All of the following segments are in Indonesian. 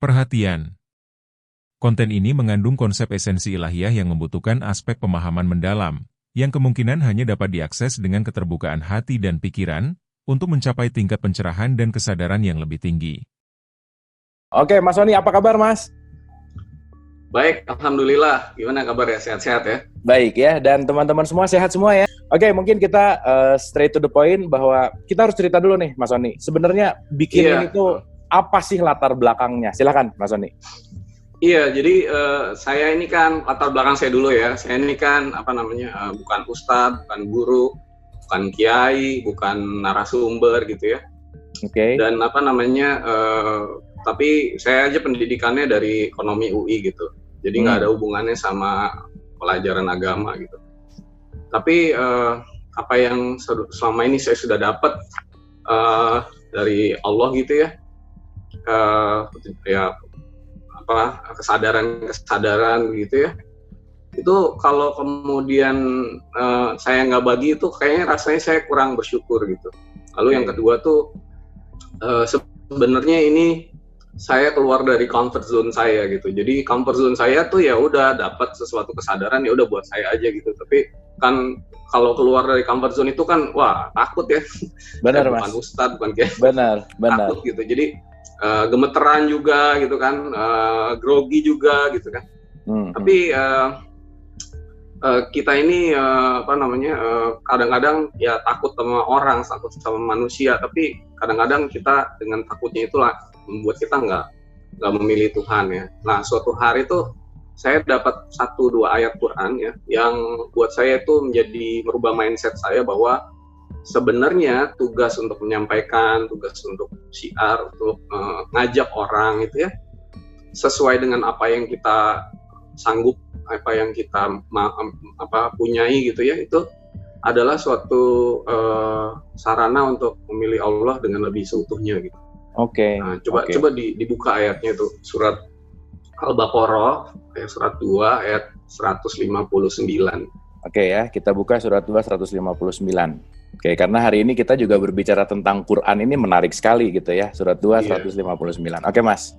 Perhatian. Konten ini mengandung konsep esensi ilahiyah yang membutuhkan aspek pemahaman mendalam, yang kemungkinan hanya dapat diakses dengan keterbukaan hati dan pikiran, untuk mencapai tingkat pencerahan dan kesadaran yang lebih tinggi. Oke, Mas Sony, apa kabar, Mas? Baik, Alhamdulillah. Gimana kabar ya? Sehat-sehat ya? Baik ya, dan teman-teman semua sehat semua ya? Oke, mungkin kita straight to the point bahwa kita harus cerita dulu nih, Mas Sony. Sebenarnya bikin ini tuh apa sih latar belakangnya? Silakan, Mas Sony. Iya, jadi saya ini kan latar belakang saya dulu ya. Saya ini kan bukan ustadz, bukan guru, bukan kiai, bukan narasumber gitu ya. Oke. Dan tapi saya aja pendidikannya dari ekonomi UI gitu. Jadi nggak ada hubungannya sama pelajaran agama gitu. Tapi apa yang selama ini saya sudah dapat dari Allah gitu ya, kesadaran gitu ya. Itu kalau kemudian saya nggak bagi itu kayaknya rasanya saya kurang bersyukur gitu. Lalu yang kedua tuh sebenarnya ini saya keluar dari comfort zone saya gitu. Jadi comfort zone saya tuh ya udah dapat sesuatu kesadaran ya udah buat saya aja gitu. Tapi kan kalau keluar dari comfort zone itu kan wah takut ya. Benar, Mas. Bukan ustadz, bukan kayak benar. Takut gitu. Jadi gemeteran juga gitu kan, grogi juga gitu kan. Tapi kita ini kadang-kadang ya takut sama orang, takut sama manusia. Tapi kadang-kadang kita dengan takutnya itulah membuat kita nggak memilih Tuhan ya. Nah, suatu hari tuh saya dapat 1-2 ayat Quran ya, yang buat saya itu menjadi merubah mindset saya bahwa sebenarnya tugas untuk menyampaikan, tugas untuk syiar, untuk ngajak orang itu ya, sesuai dengan apa yang kita sanggup, apa yang kita punyai gitu ya, itu adalah suatu sarana untuk memilih Allah dengan lebih seutuhnya gitu. Oke. Nah, coba dibuka ayatnya itu, surat Al-Baqarah ayat surat 2 ayat 159. Oke ya, kita buka surat 2 159. Oke, karena hari ini kita juga berbicara tentang Quran, ini menarik sekali gitu ya. Surat 2 159. Oke, Mas.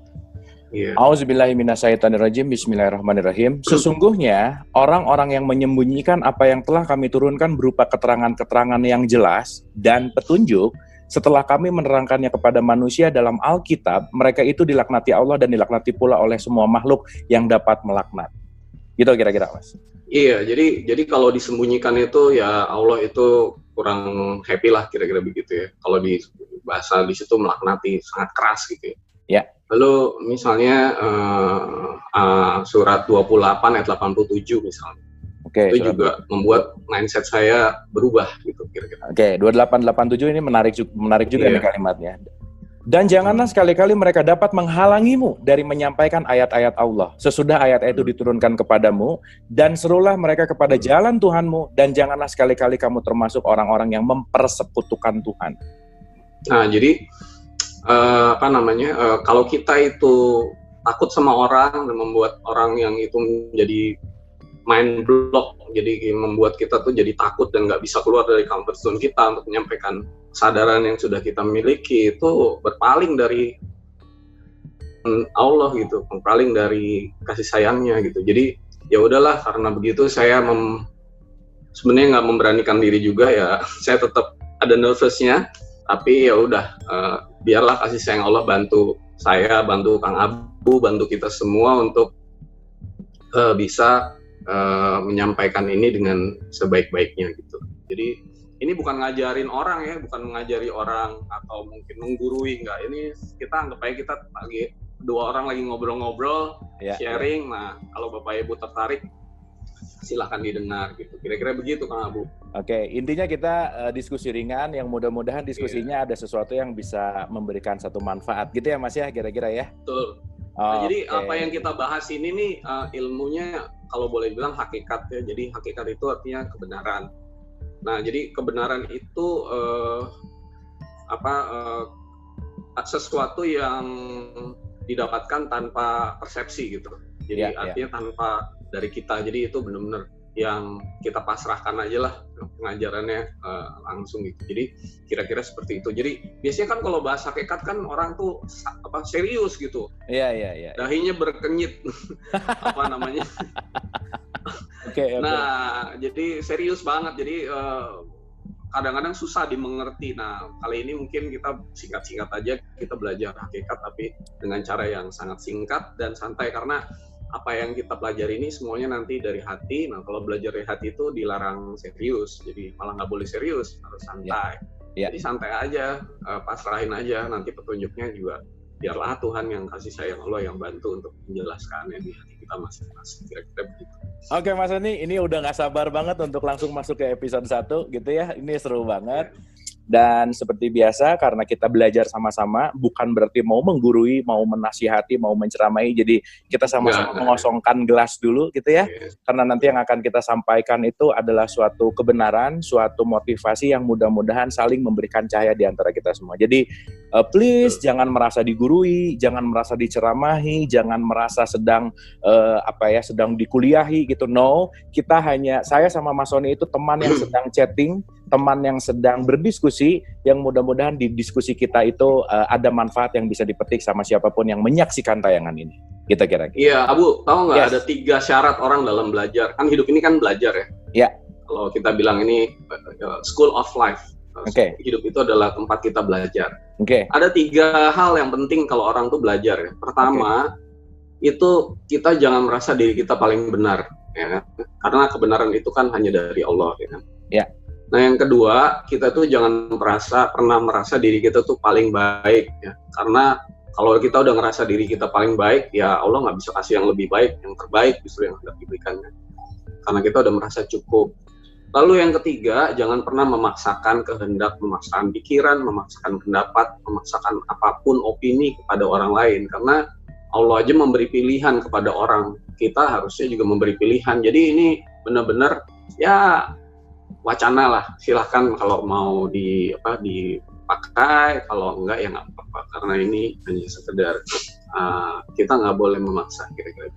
Iya. Auzubillahi minasyaitonirrajim. Bismillahirrahmanirrahim. Sesungguhnya orang-orang yang menyembunyikan apa yang telah kami turunkan berupa keterangan-keterangan yang jelas dan petunjuk setelah kami menerangkannya kepada manusia dalam Alkitab, mereka itu dilaknati Allah dan dilaknati pula oleh semua makhluk yang dapat melaknat. Gitu kira-kira, Mas. Iya, jadi kalau disembunyikan itu ya Allah itu kurang happy lah kira-kira begitu ya. Kalau di bahasa di situ melaknati sangat keras gitu ya. Ya. Lalu misalnya surat 28 ayat 87 misalnya. Oke, itu juga membuat mindset saya berubah gitu kira-kira. Oke, 2887 ini menarik juga nih kalimatnya. Dan janganlah sekali-kali mereka dapat menghalangimu dari menyampaikan ayat-ayat Allah sesudah ayat-ayat itu diturunkan kepadamu, dan serulah mereka kepada jalan Tuhanmu, dan janganlah sekali-kali kamu termasuk orang-orang yang mempersekutukan Tuhan. Nah, jadi kalau kita itu takut sama orang dan membuat orang yang itu menjadi mind block, jadi membuat kita tuh jadi takut dan nggak bisa keluar dari comfort zone kita untuk menyampaikan kesadaran yang sudah kita miliki, itu berpaling dari Allah gitu, berpaling dari kasih sayangnya gitu. Jadi ya udahlah, karena begitu saya sebenarnya nggak memberanikan diri juga ya. Saya tetap ada nervousnya, tapi ya udah, biarlah kasih sayang Allah bantu saya, bantu Kang Abu, bantu kita semua untuk bisa menyampaikan ini dengan sebaik-baiknya gitu. Jadi ini bukan ngajarin orang ya, bukan mengajari orang atau mungkin menggurui, enggak. Ini kita anggap aja kita lagi 2 orang lagi ngobrol-ngobrol, sharing. Nah, kalau Bapak Ibu tertarik, silahkan didengar gitu. Kira-kira begitu Kang Abu. Oke, intinya kita diskusi ringan yang mudah-mudahan diskusinya ada sesuatu yang bisa memberikan satu manfaat gitu ya Mas ya, kira-kira ya. Betul. Nah, jadi apa yang kita bahas ini nih ilmunya kalau boleh bilang hakikat ya. Jadi hakikat itu artinya kebenaran. Nah, jadi kebenaran itu sesuatu yang didapatkan tanpa persepsi gitu. Jadi artinya tanpa dari kita. Jadi itu benar-benar yang kita pasrahkan aja lah pengajarannya langsung gitu. Jadi kira-kira seperti itu. Jadi biasanya kan kalau bahas hakikat kan orang tuh serius gitu. Iya. Dahinya berkenyit. Apa namanya? Oke. Nah, jadi serius banget. Jadi kadang-kadang susah dimengerti. Nah, kali ini mungkin kita singkat-singkat aja, kita belajar hakikat tapi dengan cara yang sangat singkat dan santai, karena apa yang kita pelajari ini semuanya nanti dari hati. Nah, kalau belajar dari hati itu dilarang serius, jadi malah nggak boleh serius, harus santai. Jadi santai aja, pasrahin aja, nanti petunjuknya juga biarlah Tuhan yang kasih sayang Allah yang bantu untuk menjelaskannya di hati kita masing-masing, kira-kira begitu. Oke Mas Sony, ini udah nggak sabar banget untuk langsung masuk ke episode 1 gitu ya. Ini seru banget. Dan seperti biasa, karena kita belajar sama-sama, bukan berarti mau menggurui, mau menasihati, mau menceramai. Jadi kita sama-sama mengosongkan gelas dulu gitu ya. Karena nanti yang akan kita sampaikan itu adalah suatu kebenaran, suatu motivasi yang mudah-mudahan saling memberikan cahaya di antara kita semua. Jadi please jangan merasa digurui, jangan merasa diceramahi, jangan merasa sedang sedang dikuliahi gitu. No, saya sama Mas Sony itu teman yang sedang chatting, teman yang sedang berdiskusi, yang mudah-mudahan di diskusi kita itu ada manfaat yang bisa dipetik sama siapapun yang menyaksikan tayangan ini. Kita kira-kira. Iya, Abu, tahu nggak ada 3 syarat orang dalam belajar? Kan hidup ini kan belajar ya. Iya. Kalau kita bilang ini school of life. Hidup itu adalah tempat kita belajar. Ada 3 hal yang penting kalau orang tuh belajar ya. Pertama, itu kita jangan merasa diri kita paling benar, ya kan? Karena kebenaran itu kan hanya dari Allah, ya kan? Ya. Nah, yang kedua, kita tuh jangan pernah merasa diri kita tuh paling baik, ya. Karena kalau kita udah ngerasa diri kita paling baik, ya Allah nggak bisa kasih yang lebih baik, yang terbaik justru yang hendak diberikannya. Karena kita udah merasa cukup. Lalu yang ketiga, jangan pernah memaksakan kehendak, memaksakan pikiran, memaksakan pendapat, memaksakan apapun opini kepada orang lain. Karena Allah aja memberi pilihan kepada orang. Kita harusnya juga memberi pilihan. Jadi ini benar-benar ya wacana lah, silahkan kalau mau dipakai, kalau enggak ya nggak apa-apa, karena ini hanya sekedar kita nggak boleh memaksa, kira-kira.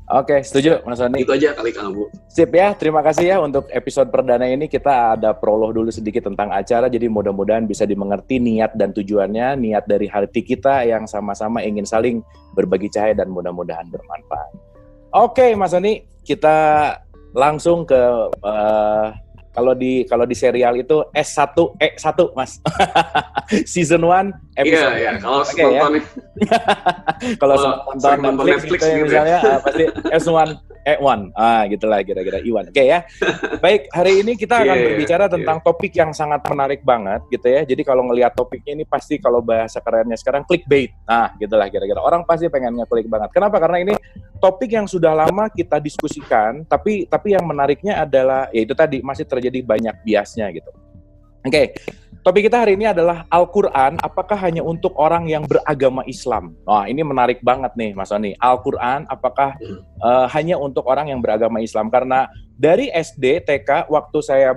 Oke, setuju Mas Sony. Itu aja kali Kang Bu. Sip ya, terima kasih ya untuk episode perdana ini. Kita ada prolog dulu sedikit tentang acara, jadi mudah-mudahan bisa dimengerti niat dan tujuannya, niat dari hati kita yang sama-sama ingin saling berbagi cahaya dan mudah-mudahan bermanfaat. Oke Mas Sony, kita langsung ke kalau di serial itu S1E1 Mas. Season 1 episode. Iya, kalau nonton kalau nonton Netflix gitu, misalnya pasti S1E1. Gitulah kira-kira Iwan. Oke ya. Baik, hari ini kita akan berbicara tentang topik yang sangat menarik banget gitu ya. Jadi kalau ngelihat topiknya ini pasti kalau bahasa kerennya sekarang clickbait. Nah, gitulah kira-kira. Orang pasti pengen ngeklik banget. Kenapa? Karena ini topik yang sudah lama kita diskusikan, tapi yang menariknya adalah yaitu tadi masih terjadi banyak biasnya gitu. Oke, topik kita hari ini adalah Al-Quran apakah hanya untuk orang yang beragama Islam? Wah, ini menarik banget nih Mas Sony. Al-Quran apakah hanya untuk orang yang beragama Islam? Karena dari SD, TK, waktu saya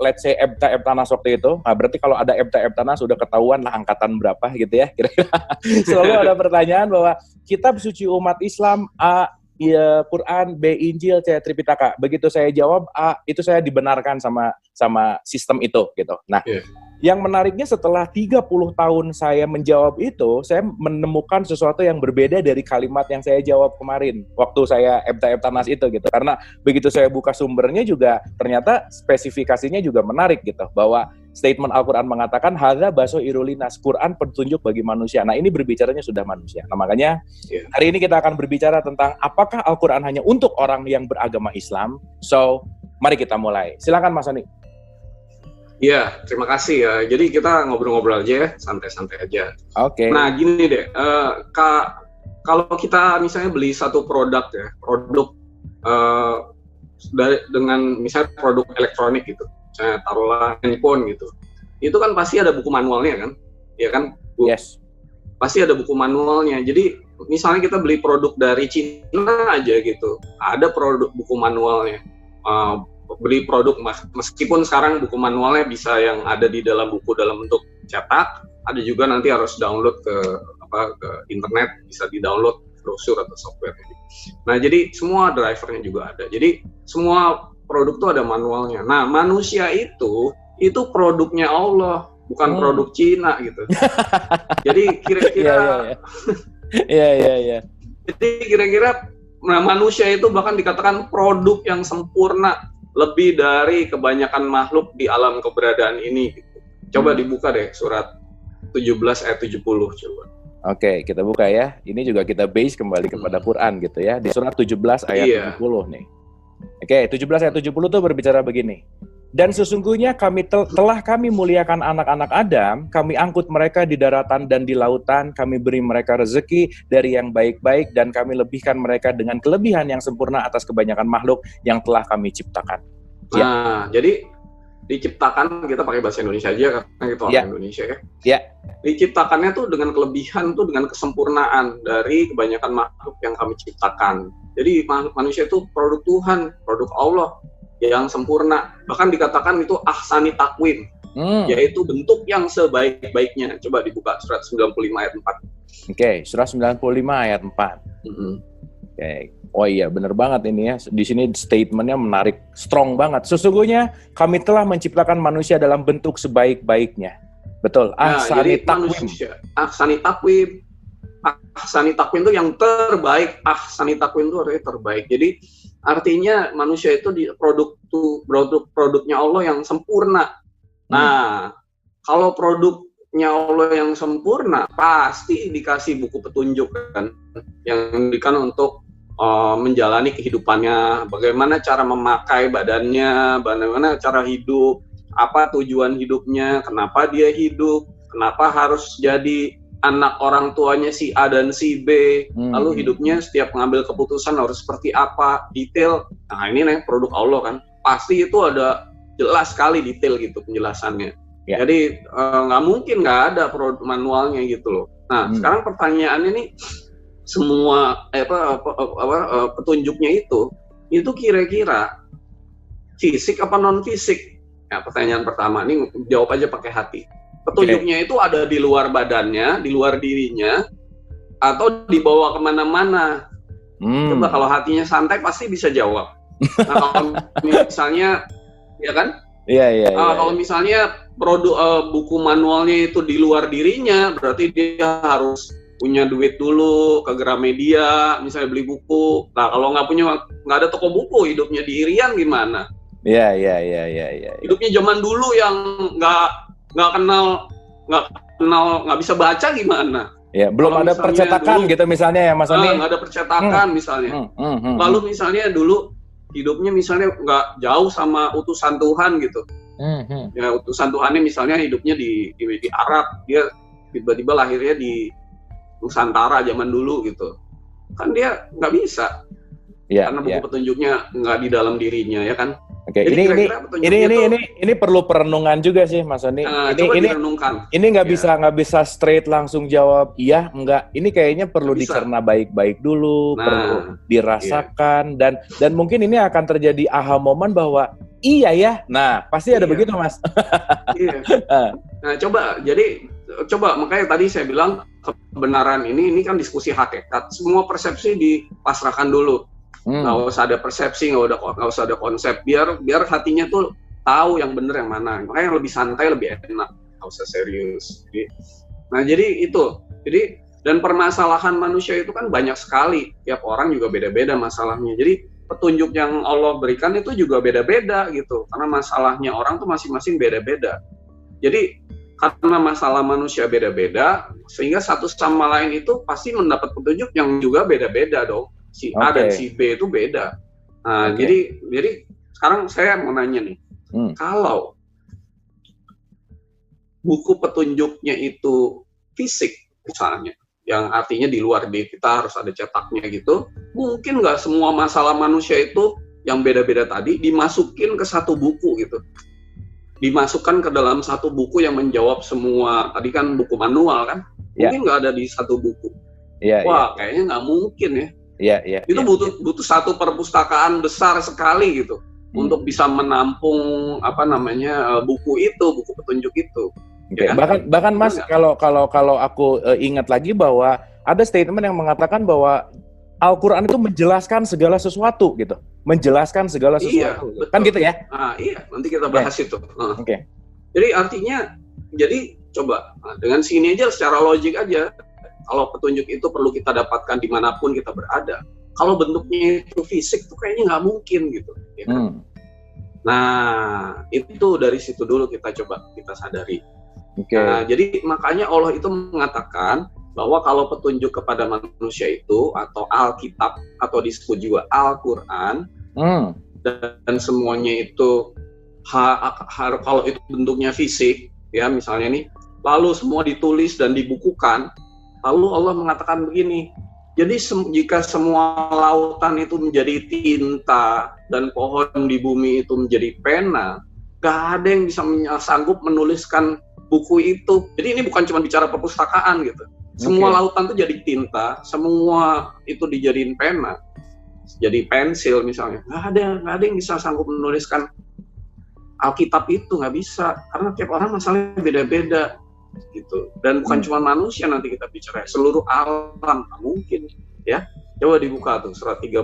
let's say Ebtanas waktu itu, nah berarti kalau ada Ebtanas sudah ketahuan lah angkatan berapa gitu ya. Kira-kira selalu ada pertanyaan bahwa kitab suci umat Islam A, Quran, B, Injil, C, Tripitaka. Begitu saya jawab A, itu saya dibenarkan sama sistem itu gitu. Nah, yang menariknya setelah 30 tahun saya menjawab itu, saya menemukan sesuatu yang berbeda dari kalimat yang saya jawab kemarin waktu saya Ebtanas itu gitu. Karena begitu saya buka sumbernya juga ternyata spesifikasinya juga menarik gitu, bahwa statement Al-Quran mengatakan hadza basairul linnas, Quran petunjuk bagi manusia. Nah, ini berbicaranya sudah manusia. Nah, makanya hari ini kita akan berbicara tentang apakah Al-Quran hanya untuk orang yang beragama Islam. So, mari kita mulai. Silakan Mas Sony. Iya, terima kasih ya. Jadi kita ngobrol-ngobrol aja ya, santai-santai aja. Oke. Nah, gini deh, kalau kita misalnya beli satu produk ya, dengan misalnya produk elektronik gitu, misalnya taruhlah handphone gitu, itu kan pasti ada buku manualnya kan, ya kan? Yes. Pasti ada buku manualnya. Jadi misalnya kita beli produk dari Cina aja gitu, ada produk buku manualnya. Beli produk meskipun sekarang buku manualnya bisa yang ada di dalam buku dalam bentuk cetak, ada juga nanti harus download ke internet, bisa di-download brosur atau software. Nah, jadi semua drivernya juga ada. Jadi semua produk tuh ada manualnya. Nah, manusia itu produknya Allah, bukan produk Cina gitu. Jadi kira-kira Iya. Jadi kira-kira manusia itu bahkan dikatakan produk yang sempurna lebih dari kebanyakan makhluk di alam keberadaan ini gitu. Coba dibuka deh surat 17 ayat 70 coba. Oke, kita buka ya. Ini juga kita base kembali kepada Quran gitu ya. Di surat 17 ayat 70 nih. Oke, 17 ayat 70 tuh berbicara begini. Dan sesungguhnya telah kami muliakan anak-anak Adam, kami angkut mereka di daratan dan di lautan, kami beri mereka rezeki dari yang baik-baik, dan kami lebihkan mereka dengan kelebihan yang sempurna atas kebanyakan makhluk yang telah kami ciptakan. Nah, jadi diciptakan, kita pakai bahasa Indonesia aja karena kita orang Indonesia ya. Ya. Diciptakannya tuh dengan kelebihan tuh dengan kesempurnaan dari kebanyakan makhluk yang kami ciptakan. Jadi manusia itu produk Tuhan, produk Allah yang sempurna. Bahkan dikatakan itu ahsani takwim, yaitu bentuk yang sebaik-baiknya. Coba dibuka surat 95 ayat 4. Oke, surat 95 ayat 4. Oke. Oh iya, benar banget ini ya. Di sini statementnya menarik, strong banget. Sesungguhnya kami telah menciptakan manusia dalam bentuk sebaik-baiknya. Betul. Ahsani takwim. Ahsani takwim. Ahsani takwim itu yang terbaik. Ahsani takwim itu artinya terbaik. Jadi artinya manusia itu produknya Allah yang sempurna. Nah, kalau produknya Allah yang sempurna, pasti dikasih buku petunjuk kan, yang diberikan untuk menjalani kehidupannya, bagaimana cara memakai badannya, bagaimana cara hidup, apa tujuan hidupnya, kenapa dia hidup, kenapa harus jadi anak orang tuanya si A dan si B, lalu hidupnya setiap mengambil keputusan harus seperti apa, detail. Nah ini nih produk Allah kan, pasti itu ada jelas sekali detail gitu penjelasannya. Jadi nggak mungkin nggak ada produk manualnya gitu loh. Nah sekarang pertanyaannya nih, semua petunjuknya itu kira-kira fisik apa non fisik? Ya, pertanyaan pertama ini jawab aja pakai hati. Petunjuknya itu ada di luar badannya, di luar dirinya, atau dibawa kemana-mana? Coba kalau hatinya santai pasti bisa jawab. Nah kalau misalnya, ya kan? Iya. Kalau misalnya produk buku manualnya itu di luar dirinya, berarti dia harus punya duit dulu ke Gramedia, misalnya beli buku. Nah kalau nggak ada toko buku, hidupnya di Irian gimana? Iya. Hidupnya zaman dulu yang nggak bisa baca gimana? Ya, belum ada percetakan dulu, gitu misalnya ya Mas Oni. Nggak ada percetakan misalnya. Lalu misalnya dulu hidupnya misalnya nggak jauh sama utusan Tuhan gitu. Ya utusan Tuhannya misalnya hidupnya di Arab, dia tiba-tiba lahirnya di Nusantara zaman dulu gitu. Kan dia nggak bisa. Karena buku petunjuknya nggak di dalam dirinya ya kan. Oke, ini perlu perenungan juga sih Mas Oni. Ini nggak bisa straight langsung jawab iya enggak. Ini kayaknya perlu dicerna baik-baik dulu, perlu dirasakan dan mungkin ini akan terjadi aha moment bahwa iya ya. Nah, pasti ada begitu Mas. Nah, coba makanya tadi saya bilang kebenaran ini kan diskusi hakikat. Semua persepsi dipasrahkan dulu. Nggak usah ada persepsi, nggak usah ada konsep, biar hatinya tuh tahu yang benar yang mana. Makanya yang lebih santai, lebih enak, nggak usah serius. Jadi itu. Dan permasalahan manusia itu kan banyak sekali. Tiap orang juga beda-beda masalahnya. Jadi petunjuk yang Allah berikan itu juga beda-beda gitu. Karena masalahnya orang tuh masing-masing beda-beda. Jadi karena masalah manusia beda-beda, sehingga satu sama lain itu pasti mendapat petunjuk yang juga beda-beda dong. Si A dan si B itu beda. Nah, jadi sekarang saya mau nanya nih, kalau buku petunjuknya itu fisik misalnya, yang artinya di luar diri kita harus ada cetaknya gitu, mungkin nggak semua masalah manusia itu yang beda-beda tadi dimasukin ke satu buku gitu, dimasukkan ke dalam satu buku yang menjawab semua. Tadi kan buku manual kan, mungkin nggak ada di satu buku. Kayaknya nggak mungkin ya. Itu butuh satu perpustakaan besar sekali gitu untuk bisa menampung buku petunjuk itu. Ya kan? Bahkan Mas kalau aku ingat lagi bahwa ada statement yang mengatakan bahwa Al-Quran itu menjelaskan segala sesuatu gitu. Menjelaskan segala sesuatu. Iya, Kan gitu ya? Iya, nanti kita bahas itu. Oke. Jadi artinya, coba dengan sini aja secara logik aja, kalau petunjuk itu perlu kita dapatkan dimanapun kita berada. Kalau bentuknya itu fisik, tuh kayaknya nggak mungkin gitu. Ya kan? Nah, itu dari situ dulu kita sadari. Nah, jadi makanya Allah itu mengatakan bahwa kalau petunjuk kepada manusia itu atau Alkitab atau disebut juga Al-Quran dan semuanya itu kalau itu bentuknya fisik, ya misalnya nih, lalu semua ditulis dan dibukukan, lalu Allah mengatakan begini, jadi jika semua lautan itu menjadi tinta dan pohon di bumi itu menjadi pena, gak ada yang bisa sanggup menuliskan buku itu. Jadi ini bukan cuma bicara perpustakaan gitu. Semua lautan itu jadi tinta, semua itu dijadiin pena, jadi pensil misalnya. Nggak ada yang bisa sanggup menuliskan Alkitab itu, nggak bisa, karena tiap orang masalahnya beda-beda gitu. Dan bukan cuma manusia nanti kita bicara, seluruh alam nggak mungkin ya. Coba dibuka tuh surat 31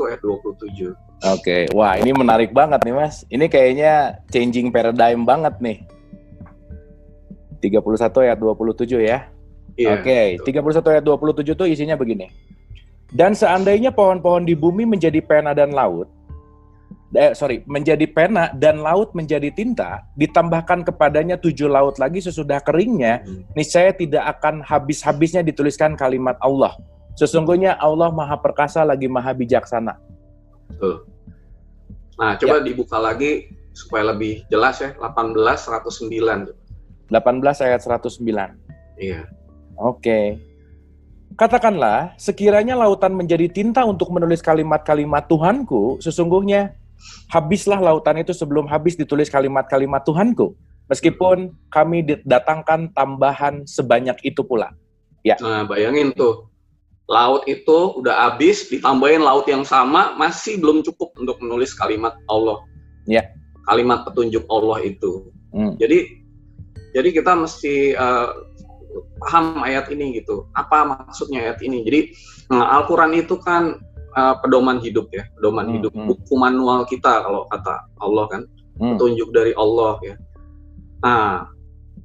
ayat 27. Oke, wah ini menarik banget nih Mas. Ini kayaknya changing paradigm banget nih. 31 ayat 27 ya. Iya, Oke, 31 ayat 27 itu isinya begini. Dan seandainya pohon-pohon di bumi menjadi pena dan laut, menjadi pena dan laut menjadi tinta, ditambahkan kepadanya 7 laut lagi sesudah keringnya, niscaya tidak akan habis-habisnya dituliskan kalimat Allah. Sesungguhnya Allah Maha Perkasa lagi Maha Bijaksana. Betul. Nah, coba dibuka lagi supaya lebih jelas ya, 18:109. 18 ayat 109. Iya. Oke. Katakanlah, sekiranya lautan menjadi tinta untuk menulis kalimat-kalimat Tuhanku, sesungguhnya habislah lautan itu sebelum habis ditulis kalimat-kalimat Tuhanku. Meskipun kami datangkan tambahan sebanyak itu pula. Ya. Nah, bayangin tuh. Laut itu udah habis, ditambahin laut yang sama, masih belum cukup untuk menulis kalimat Allah. Ya. Kalimat petunjuk Allah itu. Jadi kita mesti paham ayat ini gitu. Apa maksudnya ayat ini? Jadi Al-Quran itu kan pedoman hidup ya, pedoman hidup, buku manual kita kalau kata Allah kan, petunjuk dari Allah ya. Nah,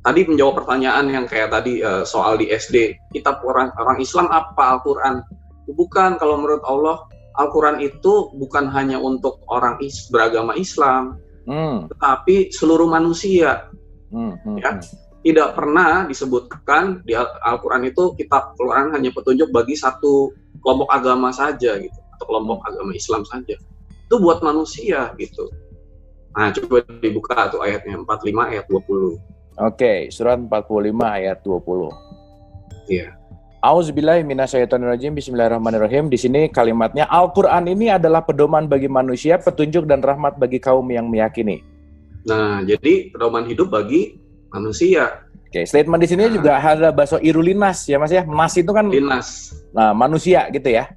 tadi menjawab pertanyaan yang kayak tadi soal di SD, kita orang Islam apa Al-Quran? Bukan, kalau menurut Allah, Al-Quran itu bukan hanya untuk orang beragama Islam, tetapi seluruh manusia. Ya. Tidak pernah disebutkan di Al-Quran itu kitab Al-Quran hanya petunjuk bagi satu kelompok agama saja gitu, atau kelompok agama Islam saja. Itu buat manusia gitu. Nah, coba dibuka tuh ayatnya 45 ayat 20. Oke, surat 45 ayat 20. Iya. Auzubillahi minasyaitonirrajim. Bismillahirrahmanirrahim. Di sini kalimatnya, Al-Quran ini adalah pedoman bagi manusia, petunjuk dan rahmat bagi kaum yang meyakini. Nah, jadi pedoman hidup bagi manusia. Oke, statement di sini juga ada bahasa irulinas ya Mas ya. Nas itu kan linas. Nah, manusia gitu ya.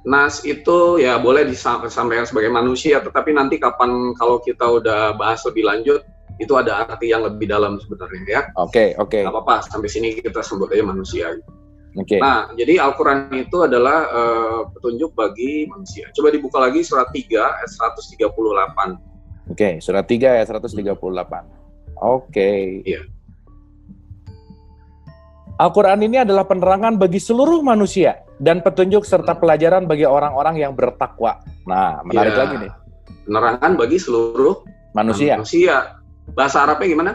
Nas itu ya boleh disampaikan sebagai manusia, tetapi nanti kapan kalau kita udah bahas lebih lanjut, itu ada arti yang lebih dalam sebenarnya ya. Oke. Gak apa-apa, sampai sini kita sebut aja manusia. Oke. Nah, jadi Al-Quran itu adalah petunjuk bagi manusia. Coba dibuka lagi surat 3 ayat 138. Oke, surat 3 ayat 138. Oke. Iya. Al-Quran ini adalah penerangan bagi seluruh manusia dan petunjuk serta pelajaran bagi orang-orang yang bertakwa. Nah, menarik lagi nih. Penerangan bagi seluruh manusia. Bahasa Arabnya gimana?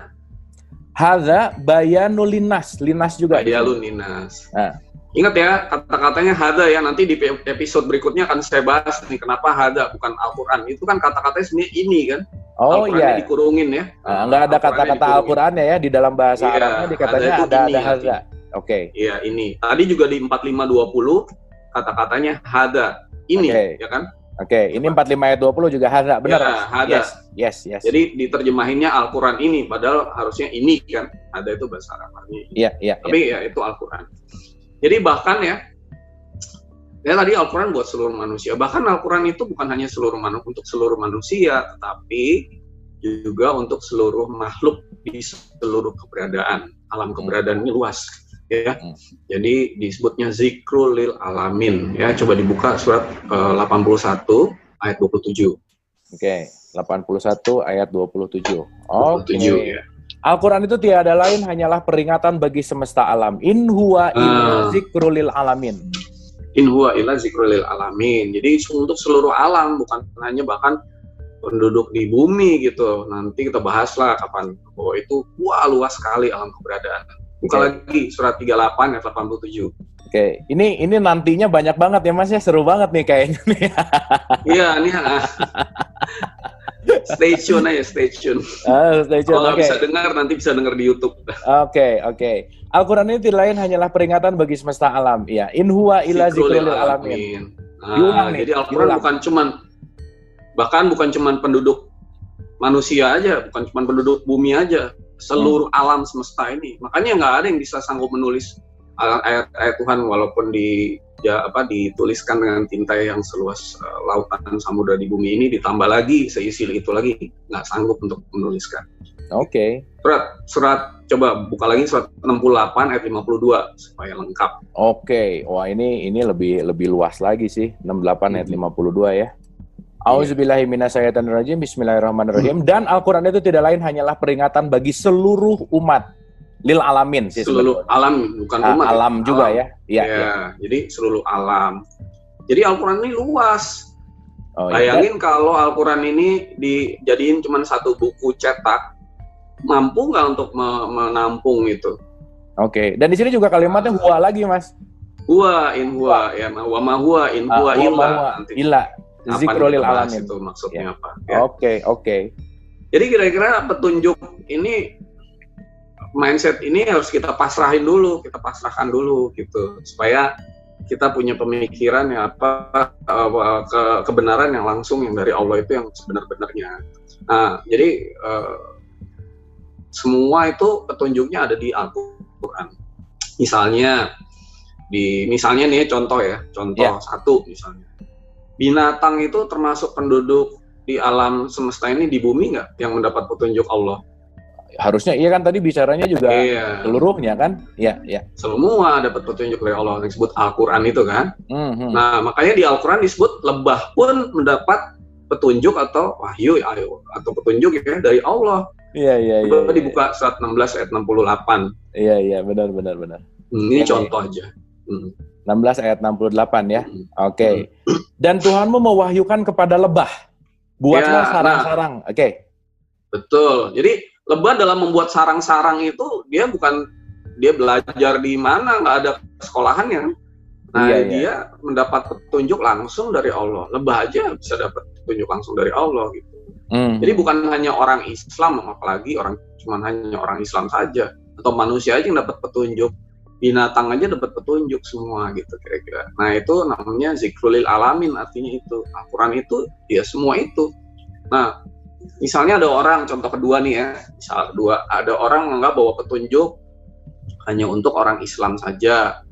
Hadza bayanul linnas. Linnas juga. Bayanul linnas. Nah. Ingat ya, kata-katanya hadza ya, nanti di episode berikutnya akan saya bahas nih kenapa hadza bukan Al-Quran. Itu kan kata-katanya sebenarnya ini kan. Oh iya. Dikurungin ya. Nggak ada kata-kata Al-Qurannya ya, di dalam bahasa Arabnya dikatanya ada hadza. Oke. Iya, ini. Tadi juga di 4520 kata-katanya hadza. Ini, ya kan? Oke, ini 45 ayat 20 juga hadza, benar? Ya, hadza. Yes. Jadi diterjemahinnya Al-Quran ini, padahal harusnya ini kan. Hadza itu bahasa Arabnya. Iya. Tapi ya itu Al-Quran. Jadi bahkan ya tadi Al-Quran buat seluruh manusia. Bahkan Al-Quran itu bukan hanya untuk seluruh manusia, tetapi juga untuk seluruh makhluk di seluruh keberadaan. Alam keberadaan ini luas. ya. Jadi disebutnya zikrul lil alamin ya. Coba dibuka surat 81 ayat 27. Oke, 81 ayat 27. Oke. 27 ya. Al-Quran itu tiada lain hanyalah peringatan bagi semesta alam. In huwa illa zikrul lil alamin. In huwa illa zikrul lil alamin. Jadi untuk seluruh alam, bukan hanya bahkan penduduk di bumi gitu. Nanti kita bahaslah kapan. Bahwa itu luas sekali alam keberadaan. Buka lagi surat 38 ayat 87. Oke, ini nantinya banyak banget ya Mas ya, seru banget nih kayaknya nih. Iya, nih. Stay tune aja, stay tune. Stay tune. Kalau nggak bisa dengar, nanti bisa dengar di YouTube. Oke. Al-Quran ini tidak lain hanyalah peringatan bagi semesta alam. Ya, in huwa illa zikrul lil alamin. Nah, jadi Al-Quran bukan cuman penduduk manusia aja, bukan cuman penduduk bumi aja, seluruh alam semesta ini. Makanya nggak ada yang bisa sanggup menulis ayat-ayat Tuhan walaupun dituliskan dengan tinta yang seluas lautan samudra di bumi ini, ditambah lagi seisi itu lagi, nggak sanggup untuk menuliskan. Oke. Surat coba buka lagi surat 68 ayat 52 supaya lengkap. Oke. Wah, ini lebih luas lagi sih, 68 ayat 52 ya. Auzubillahi minasyaitonirrajim. Bismillahirrahmanirrahim. Dan Al-Quran itu tidak lain hanyalah peringatan bagi seluruh umat. Lil alamin sih. Seluruh alam, bukan umat. Alam juga alam. Ya. Jadi seluruh alam. Jadi Al-Quran ini luas. Bayangin kalau Al-Quran ini dijadiin cuma satu buku cetak, mampu nggak untuk menampung itu? Oke. Dan di sini juga kalimatnya huwa lagi, Mas. Huwa, in huwa, ya. Wa ma huwa, in huwa illa. Zikrul lil alamin. Itu maksudnya apa? Ya. Oke. Jadi kira-kira petunjuk ini, mindset ini harus kita pasrahkan dulu gitu, supaya kita punya pemikiran yang kebenaran yang langsung yang dari Allah itu yang sebenar-benarnya. Nah, jadi semua itu petunjuknya ada di Al-Quran. Misalnya nih contoh satu misalnya, binatang itu termasuk penduduk di alam semesta ini di bumi nggak yang mendapat petunjuk Allah? Harusnya iya kan, tadi bicaranya juga seluruhnya kan? Iya. Semua dapat petunjuk dari Allah, yang disebut Al-Quran itu kan. Nah, makanya di Al-Quran disebut lebah pun mendapat petunjuk atau wahyu atau petunjuk ya dari Allah. Iya. Coba dibuka surat 16 ayat 68. Iya, benar. Ini contoh aja. 16 ayat 68 ya. Oke. Dan Tuhanmu mewahyukan kepada lebah, buatlah sarang-sarang. Oke. Betul. Jadi lebah dalam membuat sarang-sarang itu dia belajar di mana, nggak ada sekolahannya. Nah, dia mendapat petunjuk langsung dari Allah. Lebah aja bisa dapat petunjuk langsung dari Allah gitu. Jadi bukan hanya orang Islam, apalagi hanya orang Islam saja, atau manusia aja yang dapat petunjuk, binatang aja dapat petunjuk semua gitu kira-kira. Nah, itu namanya zikrul lil alamin, artinya itu Al-Quran itu ya semua itu. Nah, misalnya ada orang, contoh kedua nih ya, ada orang menganggap bahwa petunjuk hanya untuk orang Islam saja,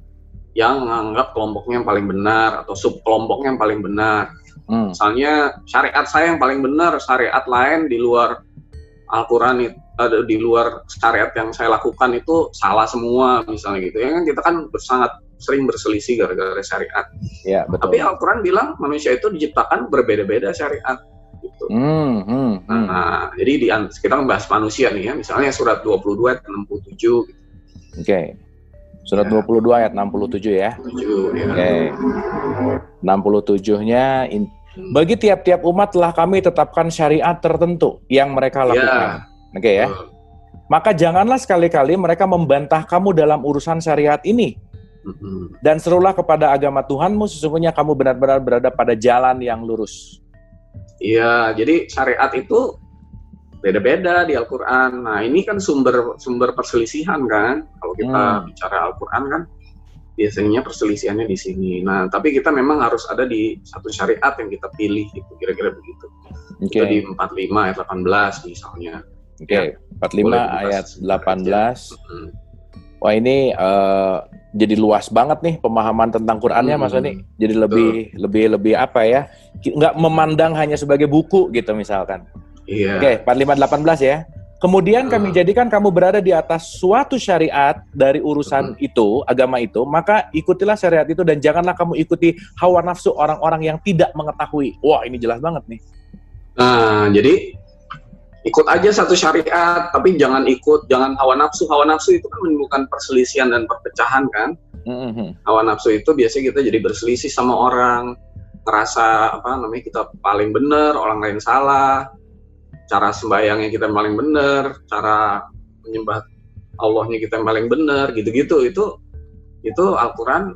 yang menganggap kelompoknya yang paling benar atau sub kelompoknya yang paling benar. Misalnya syariat saya yang paling benar, syariat lain di luar Al-Quran itu, di luar syariat yang saya lakukan itu salah semua misalnya gitu. Ya kan kita kan sangat sering berselisih gara-gara syariat. Ya, betul. Tapi Al-Quran bilang manusia itu diciptakan berbeda-beda syariat. Gitu. Nah, jadi kita membahas manusia nih ya, misalnya surat 22 ayat 67. Oke. Surat 22 ayat 67 ya. 7, ya. Oke. 67-nya bagi tiap-tiap umat telah kami tetapkan syariat tertentu yang mereka lakukan. Oke ya. Maka janganlah sekali-kali mereka membantah kamu dalam urusan syariat ini. Dan serulah kepada agama Tuhanmu, sesungguhnya kamu benar-benar berada pada jalan yang lurus. Iya, jadi syariat itu beda-beda di Al-Quran. Nah, ini kan sumber perselisihan kan. Kalau kita bicara Al-Quran kan biasanya perselisihannya di sini. Nah, tapi kita memang harus ada di satu syariat yang kita pilih gitu, kira-kira begitu. Itu di 45 ayat 18 misalnya. Oke, 45 ayat 18. Wah, ini jadi luas banget nih pemahaman tentang Qur'annya, Mas Oni. Jadi lebih apa ya? Nggak memandang hanya sebagai buku gitu misalkan. Iya. Oke, 45 18 ya. Kemudian kami jadikan kamu berada di atas suatu syariat dari urusan itu, agama itu, maka ikutilah syariat itu dan janganlah kamu ikuti hawa nafsu orang-orang yang tidak mengetahui. Wah, ini jelas banget nih. Nah, jadi ikut aja satu syariat, tapi jangan hawa nafsu. Hawa nafsu itu kan menimbulkan perselisihan dan perpecahan kan. Hawa nafsu itu biasanya kita jadi berselisih sama orang, ngerasa kita paling benar, orang lain salah. Cara sembahyangnya kita paling benar, cara menyembah Allahnya kita paling benar, gitu-gitu. Itu Al-Quran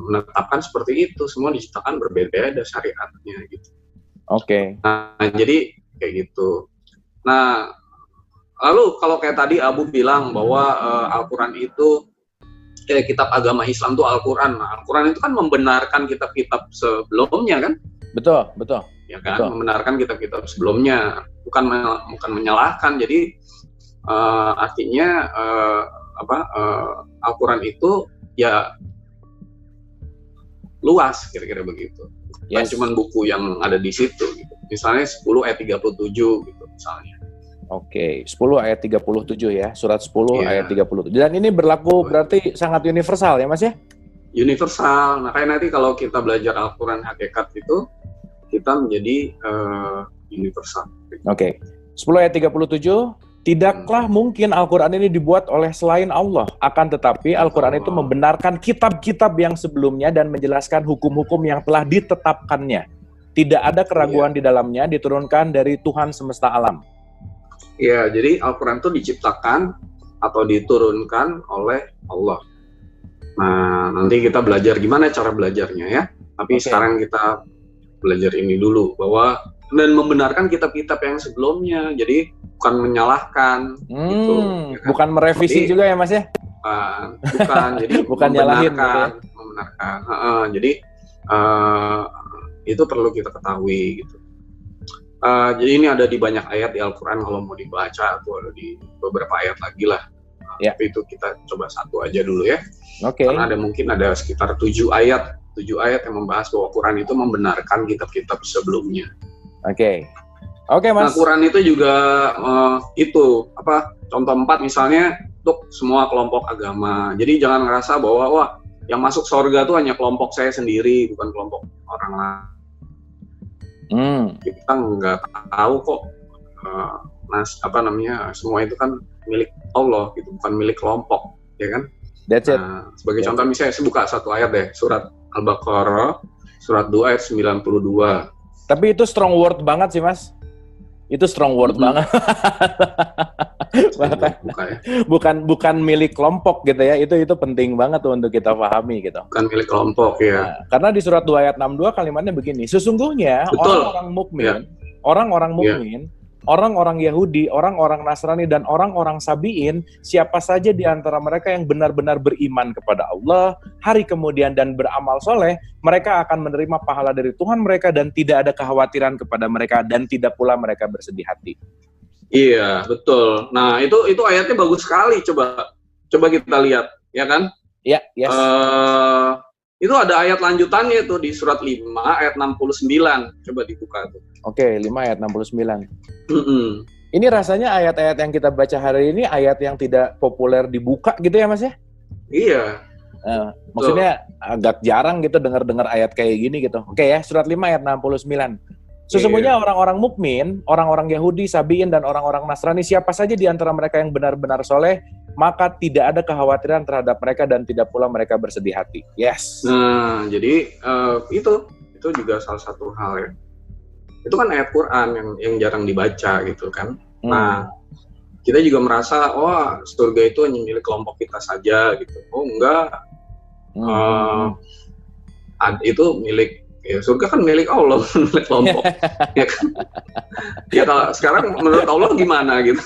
menetapkan seperti itu. Semua diciptakan berbeda-beda syariatnya gitu. Oke. Nah, jadi kayak gitu. Nah, lalu kalau kayak tadi Abu bilang bahwa Al-Quran itu kitab agama Islam itu Al-Quran. Nah, Al-Quran itu kan membenarkan kitab-kitab sebelumnya kan? Betul. Ya kan, membenarkan kitab-kitab sebelumnya, bukan menyalahkan. Jadi artinya Al-Quran itu ya luas, kira-kira begitu. Bukan cuma buku yang ada di situ gitu. Misalnya 10 ayat 37 gitu misalnya. Oke, 10 ayat 37 ya, surat 10 ayat 37. Dan ini berlaku berarti sangat universal ya Mas ya? Universal. Nah, kayak nanti kalau kita belajar Al-Quran hakikat itu, kita menjadi universal. Oke. 10 ayat 37, tidaklah mungkin Al-Quran ini dibuat oleh selain Allah. Akan tetapi Al-Quran itu membenarkan kitab-kitab yang sebelumnya dan menjelaskan hukum-hukum yang telah ditetapkannya. Tidak ada keraguan di dalamnya, diturunkan dari Tuhan semesta alam. Iya, jadi Al-Quran itu diciptakan atau diturunkan oleh Allah. Nah, nanti kita belajar gimana cara belajarnya ya. Tapi sekarang kita belajar ini dulu, bahwa dan membenarkan kitab-kitab yang sebelumnya, jadi bukan menyalahkan gitu, ya kan? Bukan merevisi juga ya Mas ya? Bukan jadi bukan nyalahin gitu ya? Membenarkan. Jadi itu perlu kita ketahui gitu. Jadi ini ada di banyak ayat di Al-Quran, kalau mau dibaca atau ada di beberapa ayat lagi lah. Tapi itu kita coba satu aja dulu ya. Karena mungkin ada sekitar 7 ayat yang membahas bahwa Quran itu membenarkan kitab-kitab sebelumnya. Oke Mas. Nah, Quran itu juga contoh 4 misalnya untuk semua kelompok agama. Jadi jangan ngerasa bahwa yang masuk surga itu hanya kelompok saya sendiri, bukan kelompok orang lain. Kita nggak tahu kok. Semua itu kan milik Allah gitu, bukan milik kelompok, ya kan? That's it. Sebagai contoh misalnya saya buka satu ayat deh, surat Al-Baqarah, surat 2 ayat 92. Tapi itu strong word banget sih Mas. Itu strong word banget. bukan milik kelompok gitu ya. Itu penting banget tuh untuk kita pahami gitu. Bukan milik kelompok ya. Nah, karena di surat 2 ayat 62 kalimatnya begini. Sesungguhnya orang-orang mukmin, orang-orang mukmin, orang-orang Yahudi, orang-orang Nasrani, dan orang-orang Sabi'in, siapa saja di antara mereka yang benar-benar beriman kepada Allah, hari kemudian dan beramal soleh, mereka akan menerima pahala dari Tuhan mereka dan tidak ada kekhawatiran kepada mereka dan tidak pula mereka bersedih hati. Iya, betul. Nah, itu ayatnya bagus sekali. Coba kita lihat, ya kan? Iya, yes. Itu ada ayat lanjutannya tuh di surat 5 ayat 69. Coba dibuka tuh. Oke, 5 ayat 69. Ini rasanya ayat-ayat yang kita baca hari ini ayat yang tidak populer dibuka gitu ya Mas ya? Iya. Maksudnya agak jarang gitu dengar ayat kayak gini gitu. Oke ya, surat 5 ayat 69. Sesungguhnya orang-orang mukmin, orang-orang Yahudi, Sabi'in, dan orang-orang Nasrani, siapa saja di antara mereka yang benar-benar soleh, maka tidak ada kekhawatiran terhadap mereka dan tidak pula mereka bersedih hati. Yes. Nah, jadi itu juga salah satu hal ya. Itu kan ayat Quran yang jarang dibaca gitu kan. Nah, kita juga merasa surga itu hanya milik kelompok kita saja gitu. Oh enggak. Itu milik surga kan milik Allah, milik kelompok. Ya kan? Ya kalau sekarang menurut Allah gimana gitu.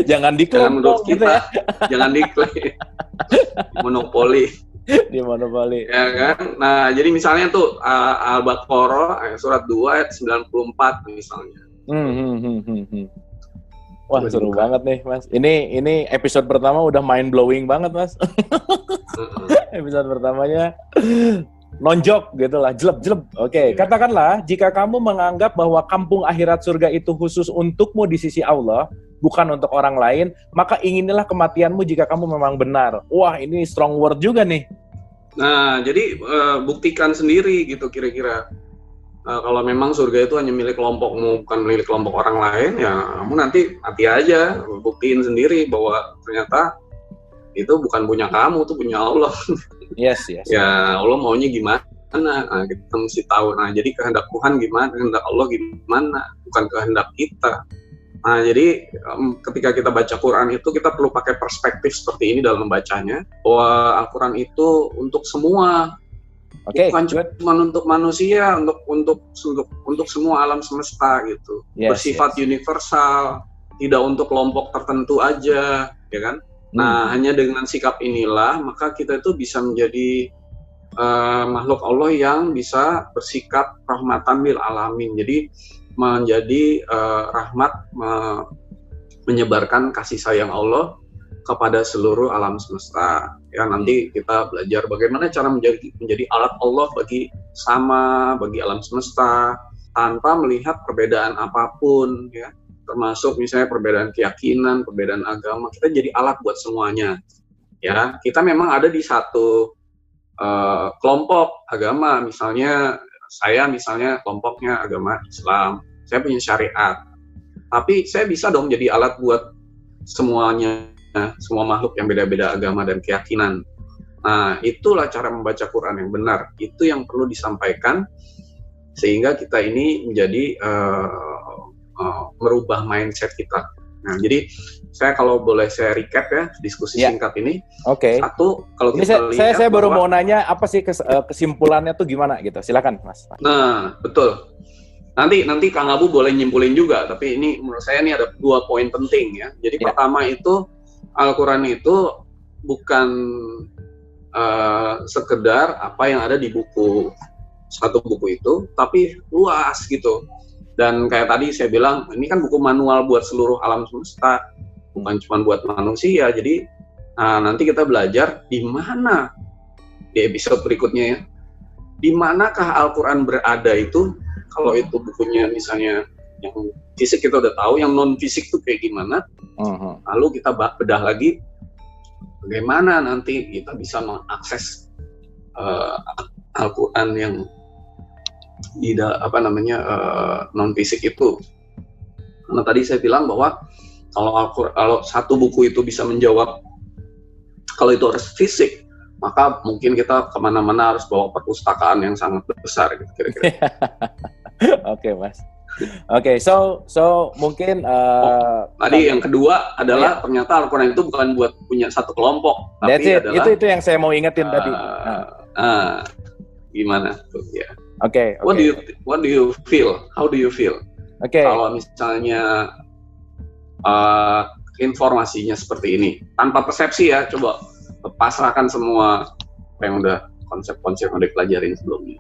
Jangan diklaim menurut kita, gitu ya. Jangan diklaim. Monopoli. Di monopoli. Ya kan? Nah, jadi misalnya tuh Al-Baqarah surat 2 ayat 94 misalnya. Wah, seru banget nih, Mas. Ini episode pertama udah mind blowing banget, Mas. Episode pertamanya nonjok gitu lah, jeleb-jeleb. Oke, katakanlah jika kamu menganggap bahwa kampung akhirat surga itu khusus untukmu di sisi Allah, bukan untuk orang lain, maka inginilah kematianmu jika kamu memang benar. Wah, ini strong word juga nih. Nah, jadi buktikan sendiri gitu kira-kira. Kalau memang surga itu hanya milik kelompokmu, bukan milik kelompok orang lain, ya kamu nanti mati aja, buktiin sendiri bahwa ternyata itu bukan punya kamu, itu punya Allah. Yes. Ya Allah maunya gimana? Nah, kita mesti tahu. Nah, jadi kehendak Tuhan gimana, kehendak Allah gimana, bukan kehendak kita. Nah, jadi ketika kita baca Quran itu kita perlu pakai perspektif seperti ini dalam membacanya, bahwa Al-Quran itu untuk semua, bukan cuma untuk manusia, untuk semua alam semesta gitu. Bersifat universal, tidak untuk kelompok tertentu aja, ya kan? Nah, hanya dengan sikap inilah maka kita itu bisa menjadi makhluk Allah yang bisa bersikap rahmatan lil alamin. Jadi menjadi rahmat, menyebarkan kasih sayang Allah kepada seluruh alam semesta. Ya, nanti kita belajar bagaimana cara menjadi alat Allah bagi alam semesta tanpa melihat perbedaan apapun, ya. Termasuk misalnya perbedaan keyakinan, perbedaan agama, kita jadi alat buat semuanya. Ya, kita memang ada di satu kelompok agama, misalnya saya kelompoknya agama Islam, saya punya syariat, tapi saya bisa dong jadi alat buat semuanya, semua makhluk yang beda-beda agama dan keyakinan. Nah, itulah cara membaca Quran yang benar, itu yang perlu disampaikan sehingga kita ini menjadi merubah mindset kita. Nah, jadi kalau boleh saya recap ya diskusi singkat ini. Oke. Satu, kalau kita lihat saya baru mau nanya apa sih kesimpulannya tuh gimana gitu. Silakan, Mas. Nah, betul. Nanti Kang Abu boleh nyimpulin juga, tapi ini menurut saya ini ada 2 poin penting ya. Jadi pertama itu Al-Quran itu bukan sekedar apa yang ada di satu buku itu, tapi luas gitu. Dan kayak tadi saya bilang, ini kan buku manual buat seluruh alam semesta, bukan cuma buat manusia. Jadi nanti kita belajar di mana di episode berikutnya ya, di manakah Al-Quran berada itu. Kalau itu bukunya misalnya yang fisik kita udah tahu, yang non fisik itu kayak gimana. Lalu kita bedah lagi bagaimana nanti kita bisa mengakses Al-Quran yang non fisik itu. Karena tadi saya bilang bahwa kalau satu buku itu bisa menjawab, kalau itu harus fisik, maka mungkin kita kemana-mana harus bawa perpustakaan yang sangat besar gitu kira-kira. Oke, Mas. Oke, so mungkin tadi yang kedua adalah ternyata Al-Quran itu bukan buat punya satu kelompok, tapi adalah itu yang saya mau ingetin tadi. Gimana tuh ya? Oke. What do you feel? How do you feel? Oke. Kalau misalnya informasinya seperti ini, tanpa persepsi ya, coba pasrahkan semua apa yang udah konsep-konsep yang udah dipelajarin sebelumnya.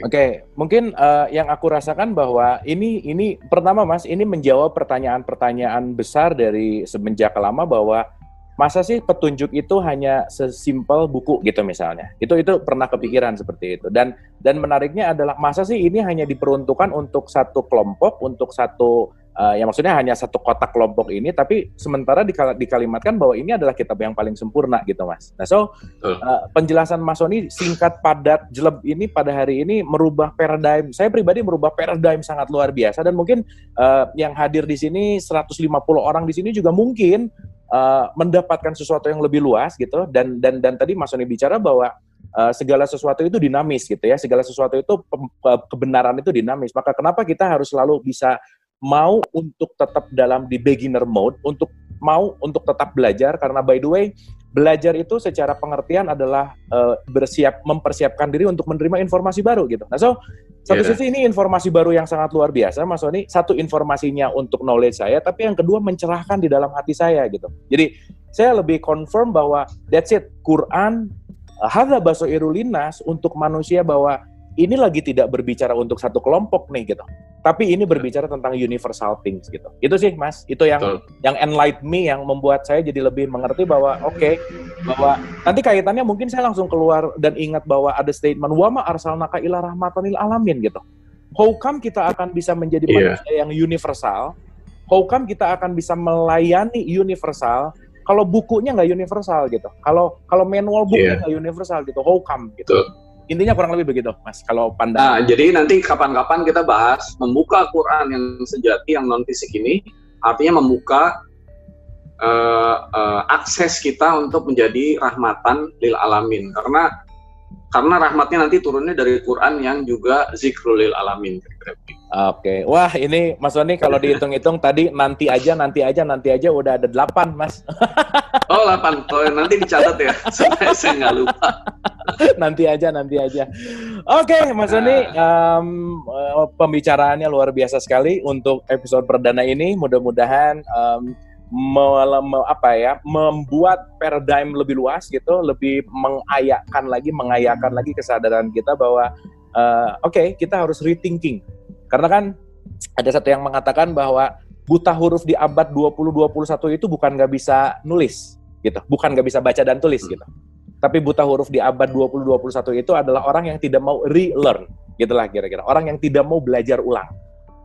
Oke, mungkin yang aku rasakan bahwa ini pertama, Mas, ini menjawab pertanyaan-pertanyaan besar dari semenjak lama bahwa masa sih petunjuk itu hanya sesimpel buku gitu misalnya. Itu pernah kepikiran seperti itu. Dan menariknya adalah masa sih ini hanya diperuntukkan untuk satu kelompok, untuk satu ya maksudnya hanya satu kotak kelompok ini, tapi sementara dikalimatkan bahwa ini adalah kitab yang paling sempurna gitu, Mas. Nah, penjelasan Mas Sony singkat, padat, jeleb ini pada hari ini merubah paradigm. Saya pribadi merubah paradigm sangat luar biasa, dan mungkin yang hadir di sini 150 orang di sini juga mungkin mendapatkan sesuatu yang lebih luas gitu. Dan tadi Mas Sony bicara bahwa segala sesuatu itu dinamis gitu ya. Segala sesuatu itu kebenaran itu dinamis. Maka kenapa kita harus selalu bisa mau untuk tetap di beginner mode, untuk tetap belajar, karena by the way belajar itu secara pengertian adalah mempersiapkan diri untuk menerima informasi baru gitu. Nah, satu sisi ini informasi baru yang sangat luar biasa, Mas Sony. Satu, informasinya untuk knowledge saya, tapi yang kedua mencerahkan di dalam hati saya gitu. Jadi saya lebih confirm bahwa that's it, Quran hadza basairu linnas, untuk manusia, bahwa ini lagi tidak berbicara untuk satu kelompok nih gitu. Tapi ini berbicara tentang universal things gitu. Itu sih Mas, itu yang enlighten me, yang membuat saya jadi lebih mengerti bahwa bahwa nanti kaitannya mungkin saya langsung keluar dan ingat bahwa ada statement wa ma arsalnaka illa rahmatan lil alamin gitu. How come kita akan bisa menjadi manusia yang universal? How come kita akan bisa melayani universal kalau bukunya nggak universal gitu? Kalau manual bukunya nggak universal gitu, how come gitu? Intinya kurang lebih begitu, Mas, kalau pandangan. Nah, jadi nanti kapan-kapan kita bahas membuka Quran yang sejati, yang non-fisik ini, artinya membuka akses kita untuk menjadi rahmatan lil alamin. Karena rahmatnya nanti turunnya dari Quran yang juga zikrul lil alamin. Oke. Wah, ini Mas Wani kalau dihitung-hitung tadi nanti aja udah ada 8, Mas. Oh, 8. Oh, nanti dicatat ya. Saya nggak lupa. nanti aja. Oke, Mas Wani, pembicaraannya luar biasa sekali untuk episode perdana ini. Mudah-mudahan membuat paradigm lebih luas gitu, lebih mengayakan lagi kesadaran kita bahwa kita harus rethinking. Karena kan ada satu yang mengatakan bahwa buta huruf di abad 20-21 itu bukan nggak bisa nulis gitu, bukan nggak bisa baca dan tulis gitu. Tapi buta huruf di abad 20-21 itu adalah orang yang tidak mau relearn, gitulah kira-kira. Orang yang tidak mau belajar ulang.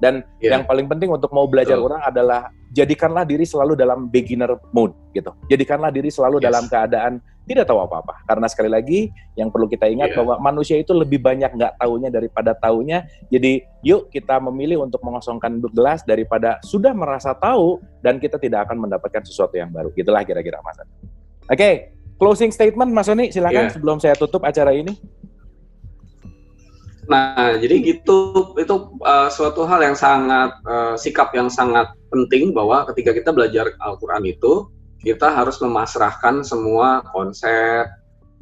Dan yang paling penting untuk mau belajar ulang adalah jadikanlah diri selalu dalam beginner mode gitu. Jadikanlah diri selalu dalam keadaan tidak tahu apa-apa. Karena sekali lagi yang perlu kita ingat bahwa manusia itu lebih banyak nggak tahunya daripada tahunya. Jadi yuk kita memilih untuk mengosongkan gelas daripada sudah merasa tahu dan kita tidak akan mendapatkan sesuatu yang baru. Gitulah kira-kira Mas. Oke, closing statement Mas Soni silakan sebelum saya tutup acara ini. Nah, jadi gitu, itu suatu hal yang sangat, sikap yang sangat penting bahwa ketika kita belajar Al-Quran itu, kita harus memasrahkan semua konsep,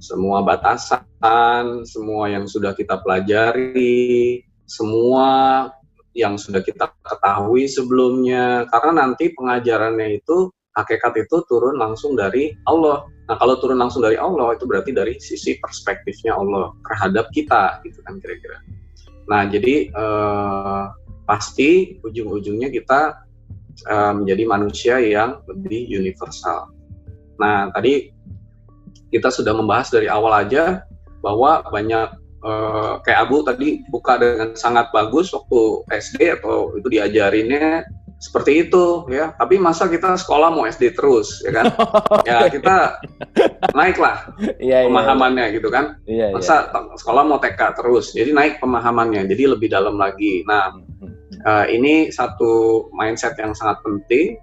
semua batasan, semua yang sudah kita pelajari, semua yang sudah kita ketahui sebelumnya, karena nanti pengajarannya itu, hakikat itu turun langsung dari Allah. Nah, kalau turun langsung dari Allah, itu berarti dari sisi perspektifnya Allah terhadap kita, gitu kan kira-kira. Nah, jadi pasti ujung-ujungnya kita menjadi manusia yang lebih universal. Nah, tadi kita sudah membahas dari awal aja bahwa banyak, kayak Abu tadi buka dengan sangat bagus waktu SD atau itu diajarinnya seperti itu ya, tapi masa kita sekolah mau SD terus ya kan? Ya kita naiklah pemahamannya gitu kan. Masa sekolah mau TK terus, jadi naik pemahamannya, jadi lebih dalam lagi. Nah, ini satu mindset yang sangat penting,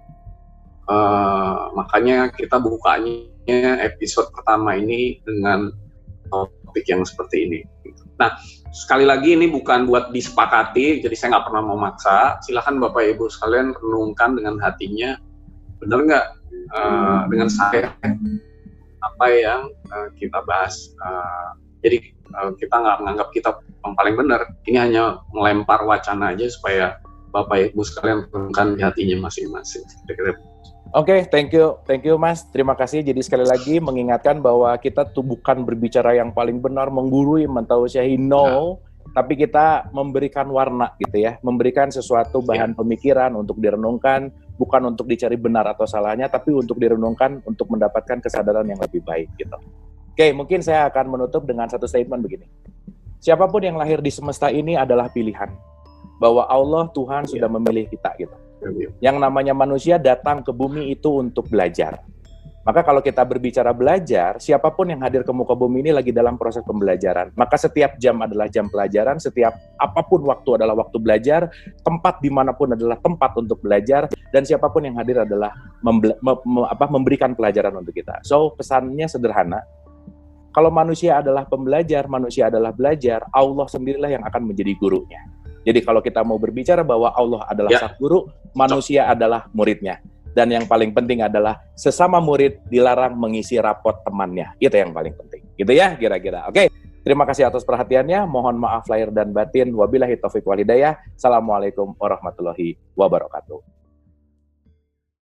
makanya kita bukanya episode pertama ini dengan topik yang seperti ini. Nah, sekali lagi ini bukan buat disepakati, jadi saya nggak pernah mau maksa. Silakan Bapak Ibu sekalian renungkan dengan hatinya, benar nggak dengan saya apa yang kita bahas. Jadi kita nggak menganggap kita yang paling benar. Ini hanya melempar wacana aja supaya Bapak Ibu sekalian renungkan di hatinya masing-masing. Oke, thank you Mas, terima kasih. Jadi sekali lagi mengingatkan bahwa kita tuh bukan berbicara yang paling benar, menggurui, mentausiahi, tapi kita memberikan warna gitu ya, memberikan sesuatu bahan pemikiran untuk direnungkan, bukan untuk dicari benar atau salahnya, tapi untuk direnungkan untuk mendapatkan kesadaran yang lebih baik gitu. Oke, mungkin saya akan menutup dengan satu statement begini. Siapapun yang lahir di semesta ini adalah pilihan, bahwa Allah Tuhan sudah memilih kita gitu. Yang namanya manusia datang ke bumi itu untuk belajar. Maka kalau kita berbicara belajar, siapapun yang hadir ke muka bumi ini lagi dalam proses pembelajaran. Maka setiap jam adalah jam pelajaran, setiap apapun waktu adalah waktu belajar, tempat dimanapun adalah tempat untuk belajar, dan siapapun yang hadir adalah memberikan pelajaran untuk kita. So, pesannya sederhana. Kalau manusia adalah pembelajar, manusia adalah belajar, Allah sendirilah yang akan menjadi gurunya. Jadi kalau kita mau berbicara bahwa Allah adalah sang guru, manusia adalah muridnya. Dan yang paling penting adalah sesama murid dilarang mengisi rapot temannya. Itu yang paling penting. Gitu ya kira-kira. Oke, terima kasih atas perhatiannya. Mohon maaf lahir dan batin. Wabillahi taufiq wal hidayah. Assalamualaikum warahmatullahi wabarakatuh.